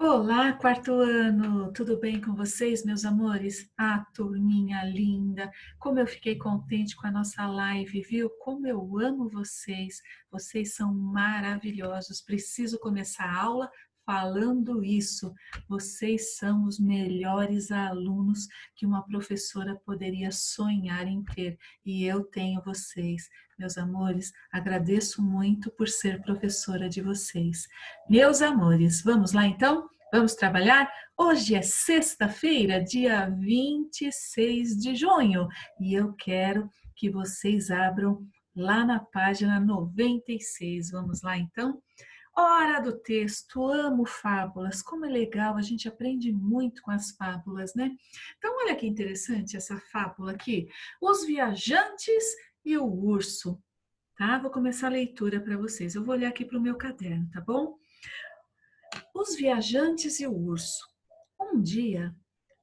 Olá, quarto ano! Tudo bem com vocês, meus amores? Ah, turminha linda! Como eu fiquei contente com a nossa live, viu? Como eu amo vocês! Vocês são maravilhosos! Preciso começar a aula falando isso. Vocês são os melhores alunos que uma professora poderia sonhar em ter. E eu tenho vocês. Meus amores, agradeço muito por ser professora de vocês. Meus amores, vamos lá então? Vamos trabalhar? Hoje é sexta-feira, dia 26 de junho, e eu quero que vocês abram lá na página 96. Vamos lá então? Hora do texto, amo fábulas, como é legal, a gente aprende muito com as fábulas, né? Então, olha que interessante essa fábula aqui. Os viajantes e o urso, tá? Vou começar a leitura para vocês. Eu vou olhar aqui para o meu caderno, tá bom? Os viajantes e o urso. Um dia,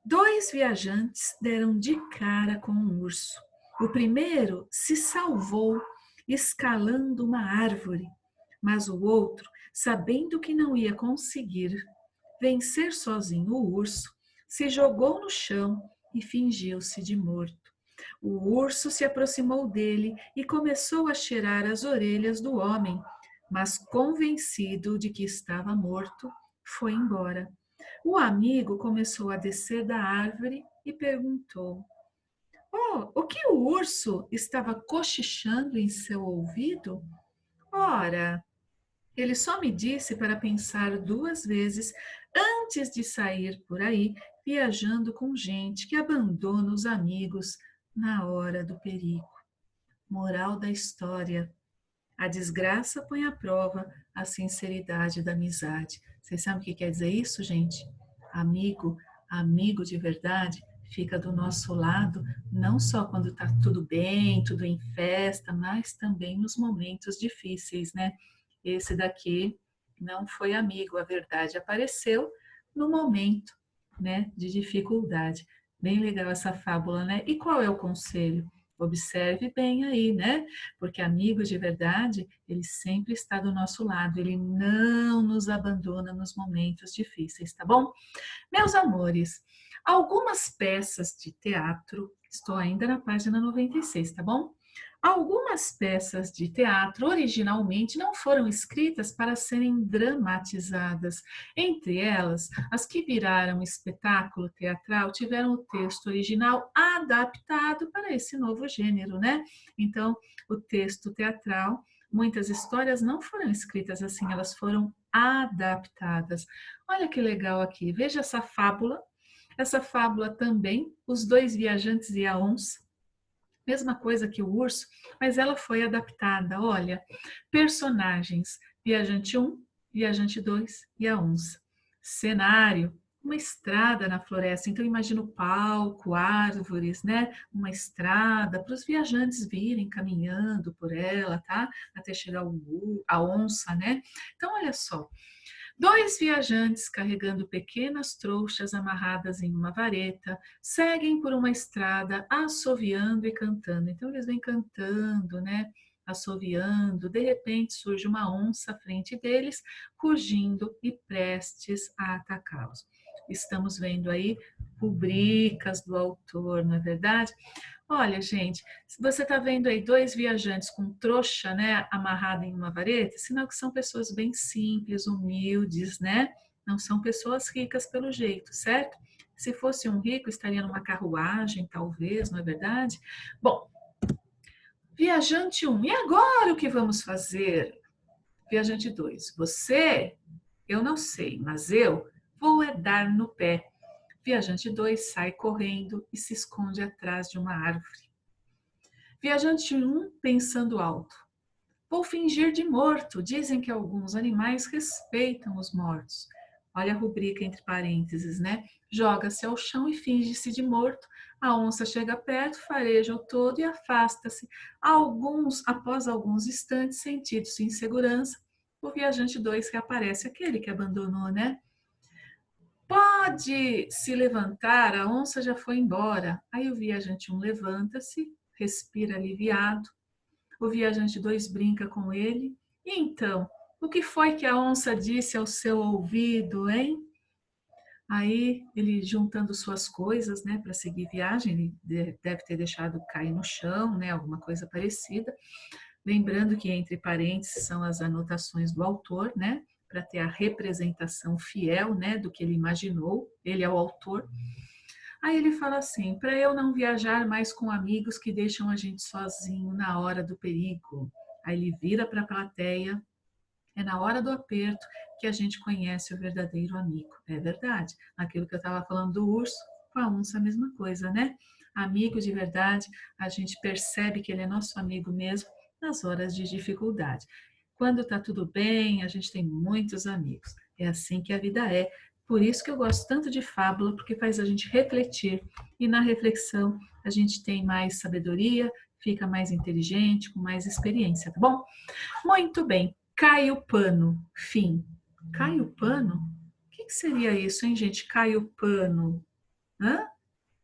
dois viajantes deram de cara com um urso. O primeiro se salvou escalando uma árvore, mas o outro, sabendo que não ia conseguir vencer sozinho o urso, se jogou no chão e fingiu-se de morto. O urso se aproximou dele e começou a cheirar as orelhas do homem, mas convencido de que estava morto, foi embora. O amigo começou a descer da árvore e perguntou: Oh, o que o urso estava cochichando em seu ouvido? Ora, ele só me disse para pensar duas vezes antes de sair por aí viajando com gente que abandona os amigos na hora do perigo. Moral da história: a desgraça põe à prova a sinceridade da amizade. Vocês sabem o que quer dizer isso, gente? Amigo, amigo de verdade, fica do nosso lado, não só quando está tudo bem, tudo em festa, mas também nos momentos difíceis, né? Esse daqui não foi amigo, a verdade apareceu no momento, né, de dificuldade. Bem legal essa fábula, né? E qual é o conselho? Observe bem aí, né? Porque amigo de verdade, ele sempre está do nosso lado, ele não nos abandona nos momentos difíceis, tá bom? Meus amores, algumas peças de teatro, estou ainda na página 96, tá bom? Algumas peças de teatro originalmente não foram escritas para serem dramatizadas. Entre elas, as que viraram espetáculo teatral tiveram o texto original adaptado para esse novo gênero, né? Então, o texto teatral, muitas histórias não foram escritas assim, elas foram adaptadas. Olha que legal aqui, veja essa fábula. Essa fábula também, os dois viajantes e a onça, mesma coisa que o urso, mas ela foi adaptada. Olha, personagens: viajante 1, viajante 2 e a onça. Cenário: uma estrada na floresta. Então imagina o palco, árvores, né? Uma estrada para os viajantes virem caminhando por ela, tá? Até chegar a onça, né? Então olha só. Dois viajantes carregando pequenas trouxas amarradas em uma vareta seguem por uma estrada assoviando e cantando. Então eles vêm cantando, né? Assoviando. De repente surge uma onça à frente deles, rugindo e prestes a atacá-los. Estamos vendo aí rubricas do autor, não é verdade? Olha, gente, se você está vendo aí dois viajantes com trouxa, né, amarrada em uma vareta, sinal que são pessoas bem simples, humildes, né? Não são pessoas ricas pelo jeito, certo? Se fosse um rico, estaria numa carruagem, talvez, não é verdade? Bom, viajante 1, e agora o que vamos fazer? Viajante 2, você, eu não sei, mas eu vou é dar no pé. Viajante 2 sai correndo e se esconde atrás de uma árvore. Viajante 1 pensando alto: vou fingir de morto. Dizem que alguns animais respeitam os mortos. Olha a rubrica entre parênteses, né? Joga-se ao chão e finge-se de morto. A onça chega perto, fareja o todo e afasta-se. Após alguns instantes, sentindo-se em segurança, o viajante 2 reaparece, aquele que abandonou, né? Pode se levantar, a onça já foi embora. Aí o viajante 1 levanta-se, respira aliviado. O viajante 2 brinca com ele. E então, o que foi que a onça disse ao seu ouvido, hein? Aí ele juntando suas coisas, né, para seguir viagem, ele deve ter deixado cair no chão, né, alguma coisa parecida. Lembrando que entre parênteses são as anotações do autor, né, para ter a representação fiel, né, do que ele imaginou. Ele é o autor. Aí ele fala assim: para eu não viajar mais com amigos que deixam a gente sozinho na hora do perigo. Aí ele vira para a plateia. É na hora do aperto que a gente conhece o verdadeiro amigo. É verdade. Aquilo que eu estava falando do urso, com a onça, a mesma coisa, né? Amigo de verdade, a gente percebe que ele é nosso amigo mesmo nas horas de dificuldade. Quando está tudo bem, a gente tem muitos amigos. É assim que a vida é. Por isso que eu gosto tanto de fábula, porque faz a gente refletir. E na reflexão a gente tem mais sabedoria, fica mais inteligente, com mais experiência, tá bom? Muito bem. Cai o pano. Fim. Cai o pano? O que seria isso, hein, gente? Cai o pano. Hã?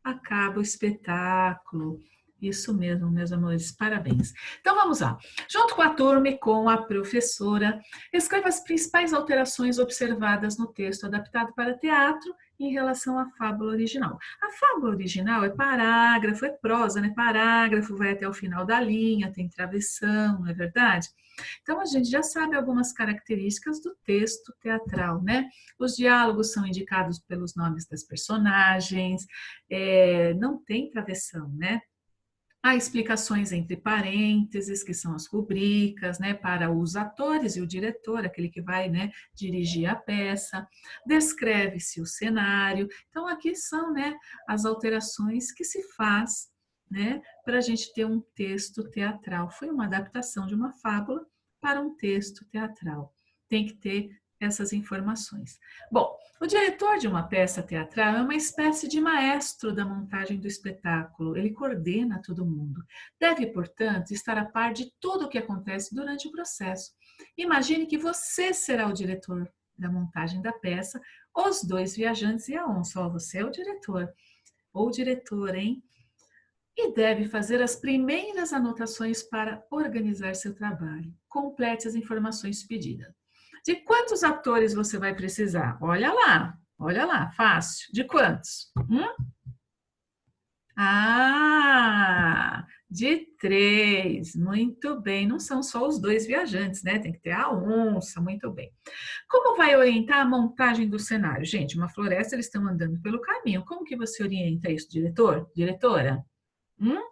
Acaba o espetáculo. Isso mesmo, meus amores, parabéns. Então vamos lá. Junto com a turma e com a professora, escreva as principais alterações observadas no texto adaptado para teatro em relação à fábula original. A fábula original é parágrafo, é prosa, né? Parágrafo vai até o final da linha, tem travessão, não é verdade? Então a gente já sabe algumas características do texto teatral, né? Os diálogos são indicados pelos nomes das personagens, não tem travessão, né? Há explicações entre parênteses, que são as rubricas, né, para os atores e o diretor, aquele que vai, né, dirigir a peça. Descreve-se o cenário. Então, aqui são, né, as alterações que se faz, né, para a gente ter um texto teatral. Foi uma adaptação de uma fábula para um texto teatral. Tem que ter essas informações. Bom, o diretor de uma peça teatral é uma espécie de maestro da montagem do espetáculo. Ele coordena todo mundo. Deve, portanto, estar a par de tudo o que acontece durante o processo. Imagine que você será o diretor da montagem da peça, os 2 viajantes e a onça. Ó, você é o diretor. Ou diretor, hein? E deve fazer as primeiras anotações para organizar seu trabalho. Complete as informações pedidas. De quantos atores você vai precisar? Olha lá, fácil. De quantos? Ah, de 3. Muito bem. Não são só os 2 viajantes, né? Tem que ter a onça, muito bem. Como vai orientar a montagem do cenário? Gente, uma floresta, eles estão andando pelo caminho. Como que você orienta isso, diretor? Diretora? Hum?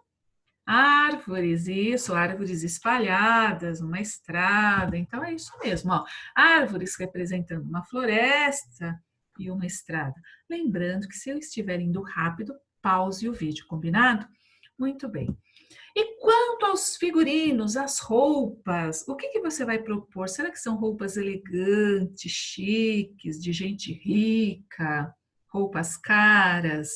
Árvores, isso, árvores espalhadas, uma estrada, então é isso mesmo, ó. Árvores representando uma floresta e uma estrada. Lembrando que se eu estiver indo rápido, pause o vídeo, combinado? Muito bem. E quanto aos figurinos, às roupas, o que você vai propor? Será que são roupas elegantes, chiques, de gente rica, roupas caras?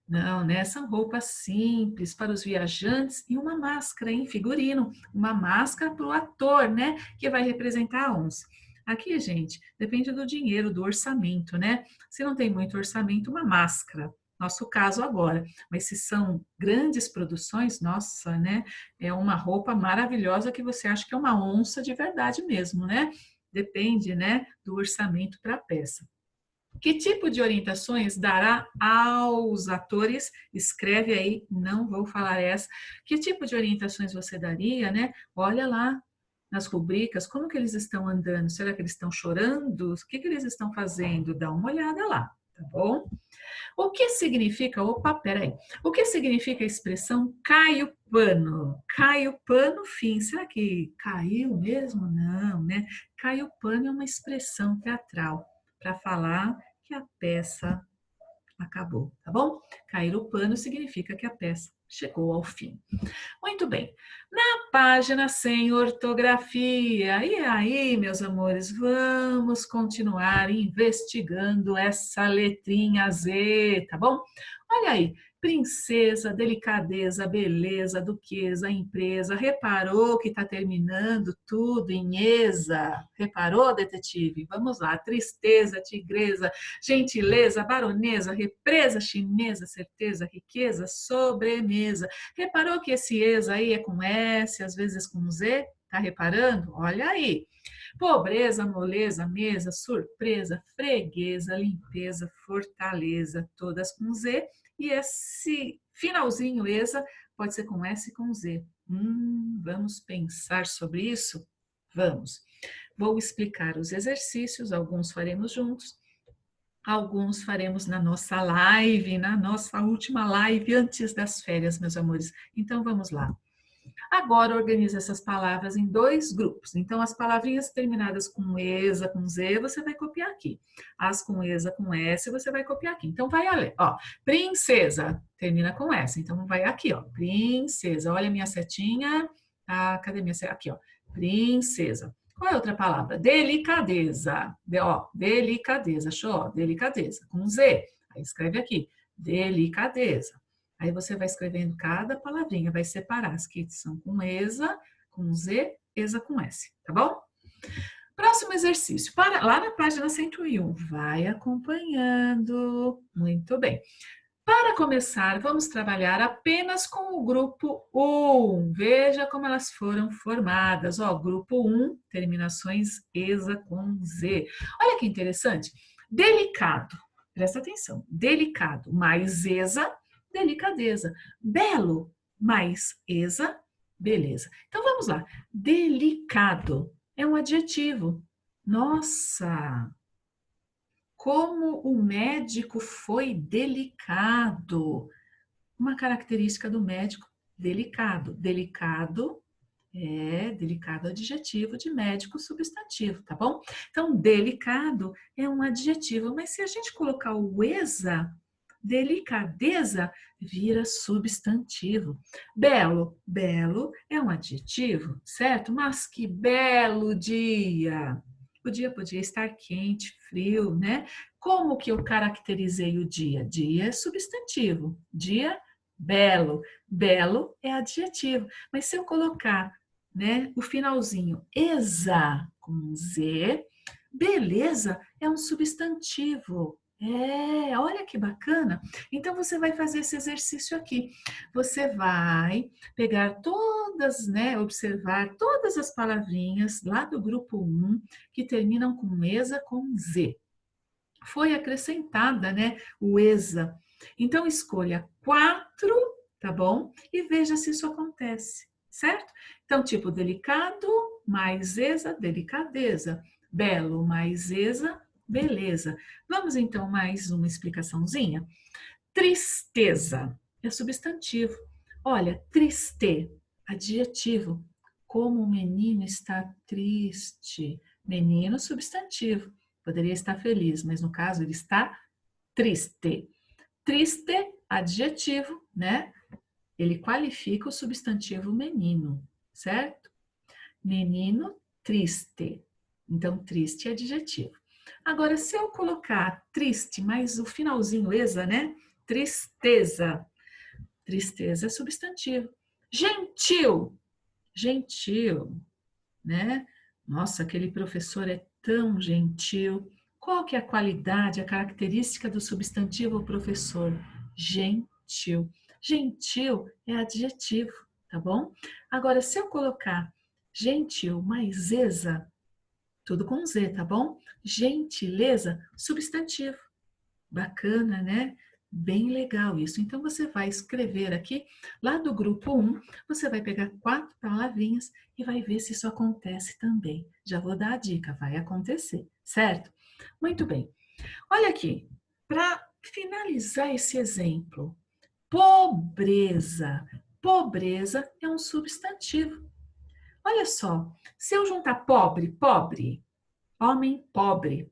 Não, né? São roupas simples para os viajantes e uma máscara em figurino, uma máscara para o ator, né? Que vai representar a onça. Aqui, gente, depende do dinheiro, do orçamento, né? Se não tem muito orçamento, uma máscara. Nosso caso agora. Mas se são grandes produções, nossa, né? É uma roupa maravilhosa que você acha que é uma onça de verdade mesmo, né? Depende, né? Do orçamento para a peça. Que tipo de orientações dará aos atores? Escreve aí, não vou falar essa. Que tipo de orientações você daria, né? Olha lá nas rubricas, como que eles estão andando? Será que eles estão chorando? O que que eles estão fazendo? Dá uma olhada lá, tá bom? O que significa, opa, peraí, o que significa a expressão cai o pano? Cai o pano, fim. Será que caiu mesmo? Não, né? Cai o pano é uma expressão teatral para falar que a peça acabou, tá bom? Cair o pano significa que a peça chegou ao fim. Muito bem. Na página sem ortografia. E aí, meus amores, vamos continuar investigando essa letrinha Z, tá bom? Olha aí, Princesa, delicadeza, beleza, duquesa, empresa. Reparou que está terminando tudo em esa? Reparou, detetive? Vamos lá. Tristeza, tigresa, gentileza, baronesa, represa chinesa, certeza, riqueza, sobremesa. Reparou que esse esa aí é com S, às vezes com Z? Tá reparando? Olha aí. Pobreza, moleza, mesa, surpresa, freguesa, limpeza, fortaleza, todas com Z. E esse finalzinho, esa, pode ser com S e com Z. Vamos pensar sobre isso? Vamos. Vou explicar os exercícios, alguns faremos juntos, alguns faremos na nossa live, na nossa última live antes das férias, meus amores. Então, vamos lá. Agora, organize essas palavras em dois grupos. Então, as palavrinhas terminadas com esa, com z, você vai copiar aqui. As com esa, com s, você vai copiar aqui. Então, vai a ler. Ó, princesa, termina com s. Então, vai aqui, ó. Princesa. Olha a minha setinha. Ah, cadê minha setinha? Aqui, ó. Princesa. Qual é a outra palavra? Delicadeza. Delicadeza. Show? Delicadeza. Com z. Aí, escreve aqui. Delicadeza. Aí você vai escrevendo cada palavrinha, vai separar as que são com esa, com z, esa com s, tá bom? Próximo exercício, lá na página 101, vai acompanhando, muito bem. Para começar, vamos trabalhar apenas com o grupo 1. Veja como elas foram formadas. Ó, grupo 1, terminações esa com z. Olha que interessante. Delicado, presta atenção. Delicado mais esa, delicadeza. Belo mais esa, beleza. Então vamos lá. Delicado é um adjetivo. Nossa! Como o médico foi delicado. Uma característica do médico, delicado. Delicado adjetivo de médico substantivo, tá bom? Então, delicado é um adjetivo, mas se a gente colocar o esa, delicadeza vira substantivo. Belo é um adjetivo, certo? Mas que belo dia! O dia podia estar quente, frio, né? Como que eu caracterizei o dia? Dia é substantivo. Dia, belo. Belo é adjetivo. Mas se eu colocar, né, o finalzinho esa com z, beleza é um substantivo. Olha que bacana. Então você vai fazer esse exercício aqui. Você vai pegar todas, né, observar todas as palavrinhas lá do grupo 1 que terminam com esa com z. Foi acrescentada, né, o esa. Então escolha 4, tá bom? E veja se isso acontece, certo? Então, tipo, delicado mais esa, delicadeza. Belo mais esa, beleza. Vamos então mais uma explicaçãozinha. Tristeza é substantivo. Olha, triste, adjetivo. Como o menino está triste. Menino, substantivo. Poderia estar feliz, mas no caso ele está triste. Triste, adjetivo, né? Ele qualifica o substantivo menino, certo? Menino, triste. Então, triste é adjetivo. Agora, se eu colocar triste, mais o finalzinho esa, né? Tristeza. Tristeza é substantivo. Gentil. Gentil, né? Nossa, aquele professor é tão gentil. Qual que é a qualidade, a característica do substantivo professor? Gentil. Gentil é adjetivo, tá bom? Agora, se eu colocar gentil mais esa, tudo com Z, tá bom? Gentileza, substantivo. Bacana, né? Bem legal isso. Então, você vai escrever aqui, lá do grupo 1, você vai pegar 4 palavrinhas e vai ver se isso acontece também. Já vou dar a dica, vai acontecer, certo? Muito bem. Olha aqui, para finalizar esse exemplo, pobreza. Pobreza é um substantivo. Olha só, se eu juntar pobre, homem pobre.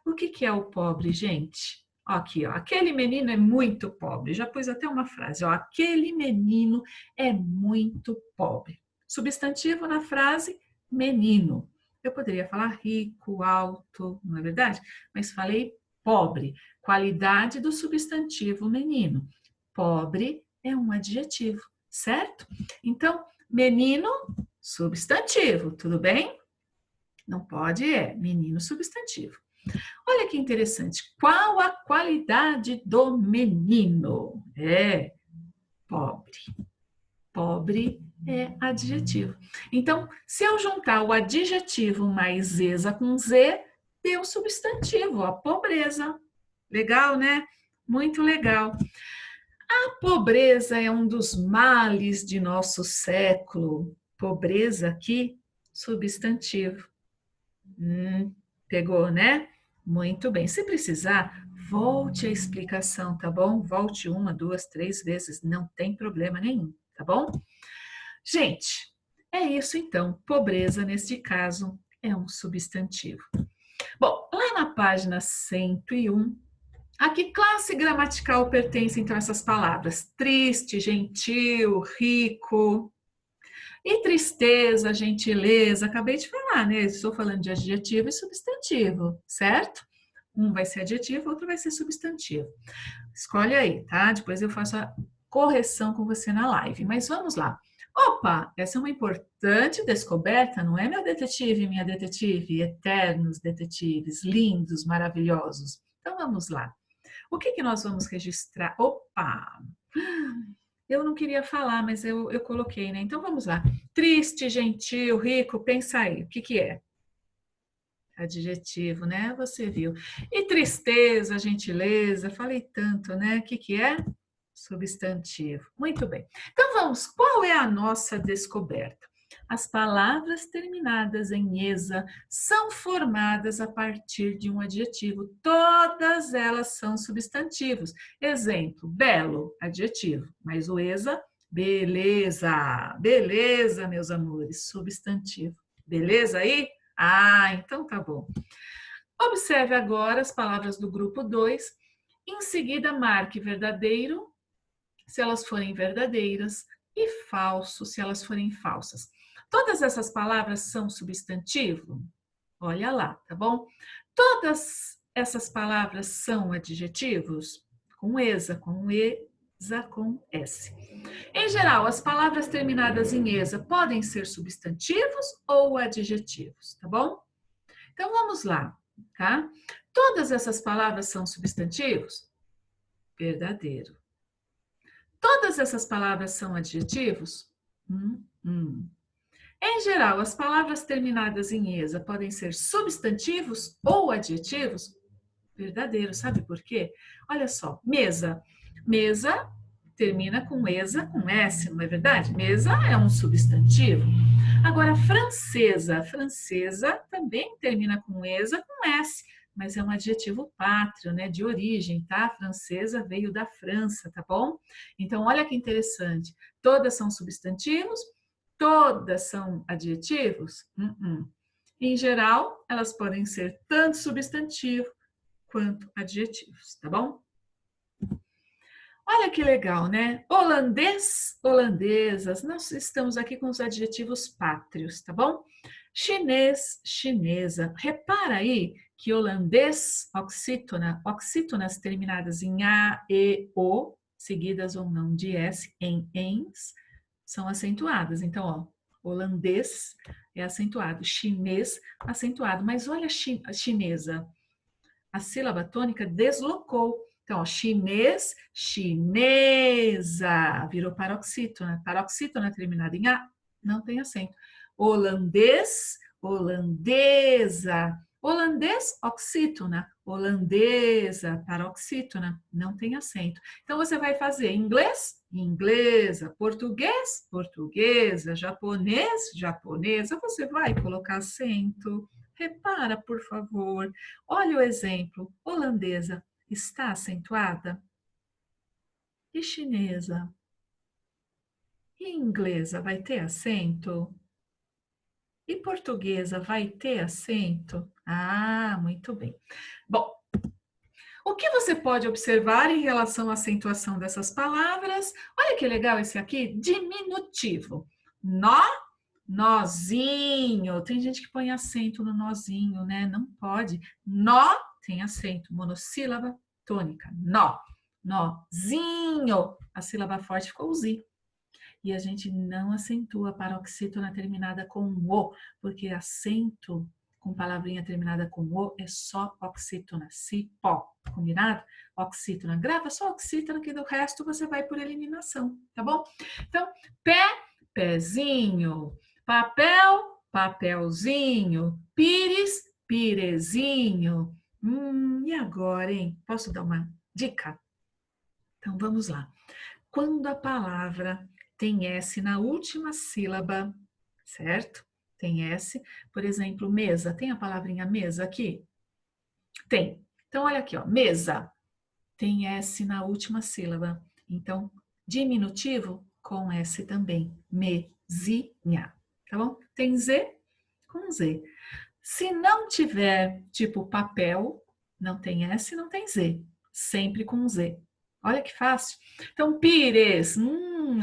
O que é o pobre, gente? Ó, aqui, ó, aquele menino é muito pobre. Já pus até uma frase, ó, aquele menino é muito pobre. Substantivo na frase, menino. Eu poderia falar rico, alto, não é verdade? Mas falei pobre, qualidade do substantivo menino. Pobre é um adjetivo, certo? Então, menino, substantivo, tudo bem? Não pode menino substantivo. Olha que interessante. Qual a qualidade do menino? Pobre. Pobre é adjetivo. Então, se eu juntar o adjetivo mais esa com z, deu substantivo, a pobreza. Legal, né? Muito legal. A pobreza é um dos males de nosso século. Pobreza aqui, substantivo. Pegou, né? Muito bem. Se precisar, volte a explicação, tá bom? Volte 1, 2, 3 vezes, não tem problema nenhum, tá bom? Gente, é isso então. Pobreza, neste caso, é um substantivo. Bom, lá na página 101, a que classe gramatical pertencem então essas palavras? Triste, gentil, rico. E tristeza, gentileza, acabei de falar, né? Estou falando de adjetivo e substantivo, certo? Um vai ser adjetivo, outro vai ser substantivo. Escolhe aí, tá? Depois eu faço a correção com você na live. Mas vamos lá. Opa, essa é uma importante descoberta, não é, meu detetive, minha detetive? Eternos detetives, lindos, maravilhosos. Então vamos lá. O que nós vamos registrar? Opa! Eu não queria falar, mas eu coloquei, né? Então vamos lá. Triste, gentil, rico, pensa aí. O que é? Adjetivo, né? Você viu. E tristeza, gentileza, falei tanto, né? O que é? Substantivo. Muito bem. Então vamos, qual é a nossa descoberta? As palavras terminadas em esa são formadas a partir de um adjetivo. Todas elas são substantivos. Exemplo, belo, adjetivo, mas o esa, beleza. Beleza, meus amores, substantivo. Beleza aí? Ah, então tá bom. Observe agora as palavras do grupo 2. Em seguida, marque verdadeiro, se elas forem verdadeiras, e falso, se elas forem falsas. Todas essas palavras são substantivo? Olha lá, tá bom? Todas essas palavras são adjetivos? Com esa, com S. Em geral, as palavras terminadas em esa podem ser substantivos ou adjetivos, tá bom? Então vamos lá, tá? Todas essas palavras são substantivos? Verdadeiro. Todas essas palavras são adjetivos? Em geral, as palavras terminadas em esa podem ser substantivos ou adjetivos? Verdadeiro, sabe por quê? Olha só, mesa. Mesa termina com esa, com S, não é verdade? Mesa é um substantivo. Agora, francesa. Francesa também termina com esa, com S, mas é um adjetivo pátrio, né? De origem, tá? Francesa veio da França, tá bom? Então, olha que interessante. Todas são substantivos, todas são adjetivos? Em geral, elas podem ser tanto substantivo quanto adjetivos, tá bom? Olha que legal, né? Holandês, holandesas, nós estamos aqui com os adjetivos pátrios, tá bom? Chinês, chinesa. Repara aí que holandês, oxítona, oxítonas terminadas em A, E, O, seguidas ou não de S, em ens, são acentuadas. Então, ó, holandês é acentuado, chinês acentuado. Mas olha a chinesa, a sílaba tônica deslocou. Então, ó, chinês, chinesa, virou paroxítona. Paroxítona terminada em A, não tem acento. Holandês, holandesa. Holandês, oxítona. Holandesa, paroxítona, não tem acento. Então, você vai fazer inglês, inglesa, português, portuguesa, japonês, japonesa. Você vai colocar acento. Repara, por favor. Olha o exemplo. Holandesa está acentuada? E chinesa? E inglesa vai ter acento? E portuguesa vai ter acento? Ah, muito bem. Bom, o que você pode observar em relação à acentuação dessas palavras? Olha que legal esse aqui, diminutivo. Nó, nozinho. Tem gente que põe acento no nozinho, né? Não pode. Nó tem acento. Monossílaba tônica. Nó. Nozinho. A sílaba forte ficou o zi. E a gente não acentua a paroxítona terminada com o, porque acento com palavrinha terminada com o é só oxítona, cipó, combinado? Oxítona, grava só oxítona, que do resto você vai por eliminação, tá bom? Então, pé, pezinho, papel, papelzinho, pires, pirezinho. E agora, hein? Posso dar uma dica? Então, vamos lá. Quando a palavra tem S na última sílaba, certo? Tem S, por exemplo, mesa. Tem a palavrinha mesa aqui? Tem. Então, olha aqui, ó, mesa. Tem S na última sílaba. Então, diminutivo com S também. Mesinha. Tá bom? Tem Z com Z. Se não tiver tipo papel, não tem S, não tem Z. Sempre com Z. Olha que fácil. Então, pires.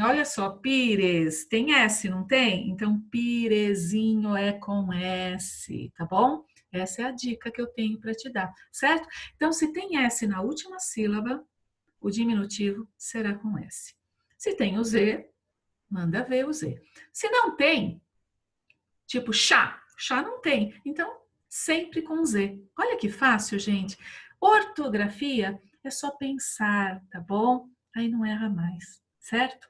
Olha só, pires. Tem S, não tem? Então, pirezinho é com S, tá bom? Essa é a dica que eu tenho para te dar, certo? Então, se tem S na última sílaba, o diminutivo será com S. Se tem o Z, manda ver o Z. Se não tem, tipo chá. Chá não tem. Então, sempre com Z. Olha que fácil, gente. Ortografia é só pensar, tá bom? Aí não erra mais, certo?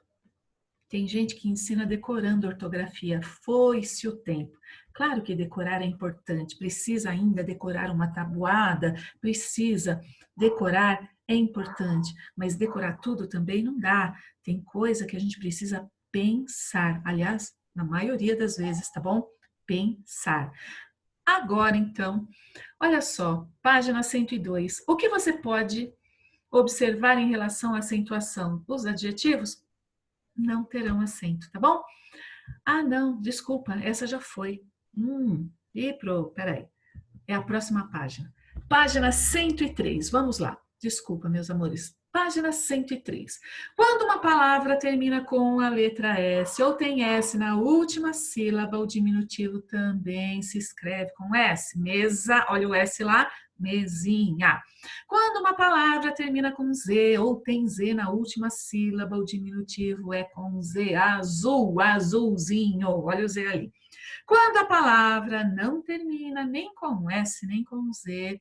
Tem gente que ensina decorando ortografia. Foi-se o tempo. Claro que decorar é importante. Precisa ainda decorar uma tabuada. Precisa decorar, é importante. Mas decorar tudo também não dá. Tem coisa que a gente precisa pensar. Aliás, na maioria das vezes, tá bom? Pensar. Agora, então, olha só, página 102. O que você pode observar em relação à acentuação? Os adjetivos não terão acento, tá bom? Ah, não, desculpa, essa já foi. Peraí, é a próxima página. Página 103, vamos lá. Desculpa, meus amores. Página 103. Quando uma palavra termina com a letra S ou tem S na última sílaba, o diminutivo também se escreve com S. Mesa, olha o S lá, mesinha. Quando uma palavra termina com Z ou tem Z na última sílaba, o diminutivo é com Z. Azul, azulzinho, olha o Z ali. Quando a palavra não termina nem com S, nem com Z,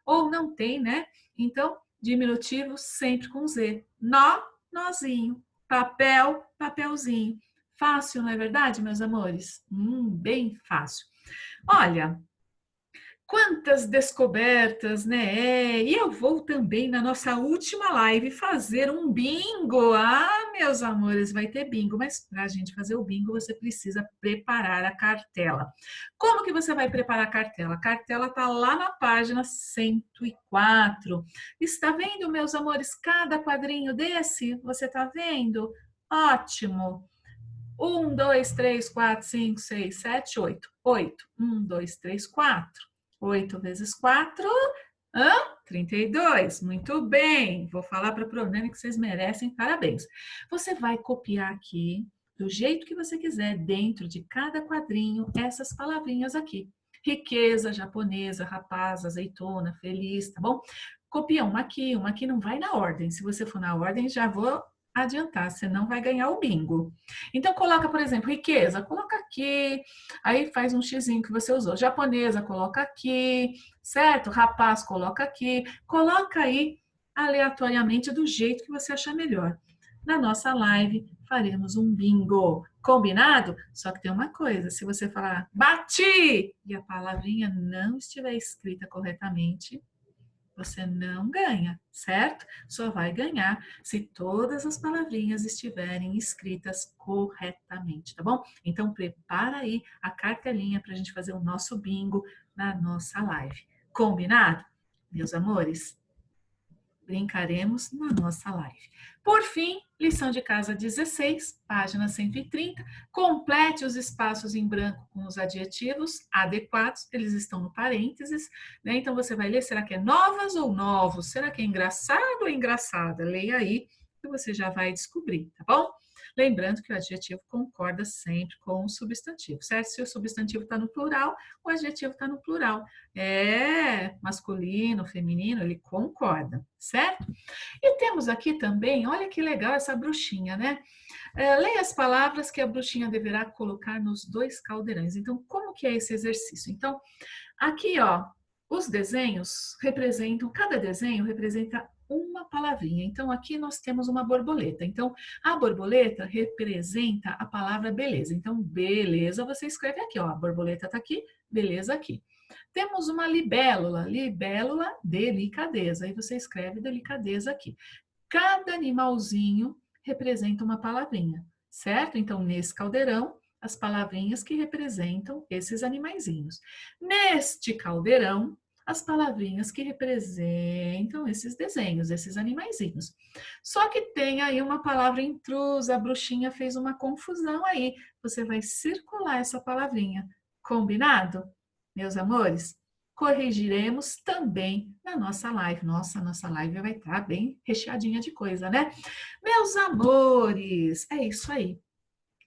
ou não tem, né? Então, diminutivo sempre com Z. Nó, nozinho. Papel, papelzinho. Fácil, não é verdade, meus amores? Bem fácil. Olha, quantas descobertas, né? E eu vou também na nossa última live fazer um bingo. Ah, meus amores, vai ter bingo, mas para a gente fazer o bingo você precisa preparar a cartela. Como que você vai preparar a cartela? A cartela está lá na página 104. Está vendo, meus amores, cada quadrinho desse? Você está vendo? Ótimo! 1, 2, 3, 4, 5, 6, 7, 8. 8. 1, 2, 3, 4. 8 vezes 4, 32. Muito bem. Vou falar para a Pronami que vocês merecem parabéns. Você vai copiar aqui, do jeito que você quiser, dentro de cada quadrinho, essas palavrinhas aqui. Riqueza, japonesa, rapaz, azeitona, feliz, tá bom? Copia uma aqui não vai na ordem. Se você for na ordem, já vou adiantar, você não vai ganhar o bingo. Então, coloca, por exemplo, riqueza, coloca aqui, aí faz um xizinho que você usou. Japonesa, coloca aqui, certo? Rapaz, coloca aqui. Coloca aí aleatoriamente do jeito que você achar melhor. Na nossa live, faremos um bingo. Combinado? Só que tem uma coisa, se você falar bati e a palavrinha não estiver escrita corretamente, você não ganha, certo? Só vai ganhar se todas as palavrinhas estiverem escritas corretamente, tá bom? Então, prepara aí a cartelinha para a gente fazer o nosso bingo na nossa live. Combinado? Meus amores, brincaremos na nossa live. Por fim, lição de casa 16, página 130. Complete os espaços em branco com os adjetivos adequados, eles estão no parênteses, né? Então você vai ler, será que é novas ou novos? Será que é engraçado ou engraçada? Leia aí que você já vai descobrir, tá bom? Lembrando que o adjetivo concorda sempre com o substantivo, certo? Se o substantivo está no plural, o adjetivo está no plural. É masculino, feminino, ele concorda, certo? E temos aqui também, olha que legal essa bruxinha, né? Leia as palavras que a bruxinha deverá colocar nos dois caldeirões. Então, como que é esse exercício? Então, aqui, ó, os desenhos representam, cada desenho representa uma palavrinha. Então, aqui nós temos uma borboleta. Então, a borboleta representa a palavra beleza. Então, beleza, você escreve aqui, ó, a borboleta tá aqui, beleza aqui. Temos uma libélula, libélula, delicadeza. Aí você escreve delicadeza aqui. Cada animalzinho representa uma palavrinha, certo? Então, nesse caldeirão, as palavrinhas que representam esses animaizinhos. Neste caldeirão, as palavrinhas que representam esses desenhos, esses animaizinhos. Só que tem aí uma palavra intrusa, a bruxinha fez uma confusão aí. Você vai circular essa palavrinha. Combinado? Meus amores? Corrigiremos também na nossa live. Nossa live vai estar bem recheadinha de coisa, né? Meus amores, é isso aí.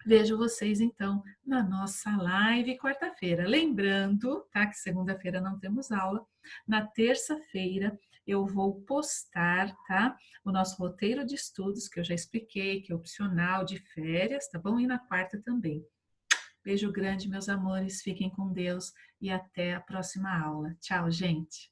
Vejo vocês então na nossa live quarta-feira. Lembrando, tá, que segunda-feira não temos aula. Na terça-feira eu vou postar, tá, o nosso roteiro de estudos que eu já expliquei, que é opcional de férias, tá bom? E na quarta também. Beijo grande, meus amores. Fiquem com Deus e até a próxima aula. Tchau, gente.